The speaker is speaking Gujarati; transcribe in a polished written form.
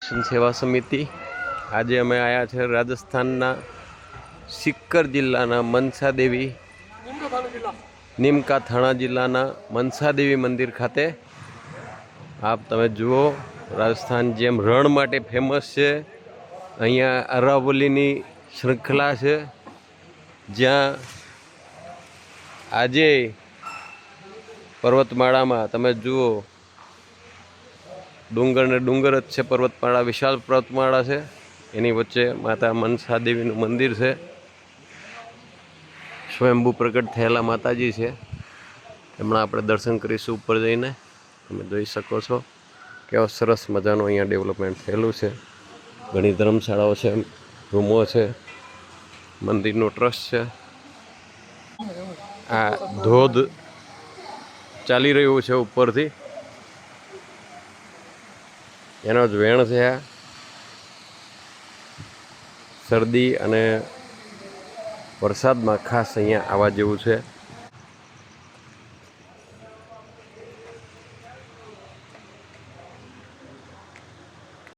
શિક્ષણ સેવા સમિતિ। આજે અમે આવ્યા છે રાજસ્થાનના સિક્કર જિલ્લાના મનસા દેવી નીમકા થાણા જિલ્લાના મનસા દેવી મંદિર ખાતે। આપ તમે જુઓ, રાજસ્થાન જેમ રણ માટે ફેમસ છે, અહીંયા અરાવલીની શૃંખલા છે, જ્યાં આજે પર્વતમાળામાં તમે જુઓ ડુંગર ને ડુંગર જ છે। પર્વતમાળા વિશાળ પર્વતમાળા છે, એની વચ્ચે માતા મનસા દેવીનું મંદિર છે। સ્વયંભૂ પ્રગટ થયેલા માતાજી છે, એમના આપણે દર્શન કરીશું ઉપર જઈને। તમે જોઈ શકો છો કેવો સરસ મજાનું અહીંયા ડેવલપમેન્ટ થયેલું છે। ઘણી ધર્મશાળાઓ છે, રૂમો છે, મંદિરનું ટ્રસ્ટ છે। આ ધોધ ચાલી રહ્યું છે ઉપરથી, એનો જ વેણ છે। આ શરદી અને વરસાદમાં ખાસ અહીંયા આવવા જેવું છે।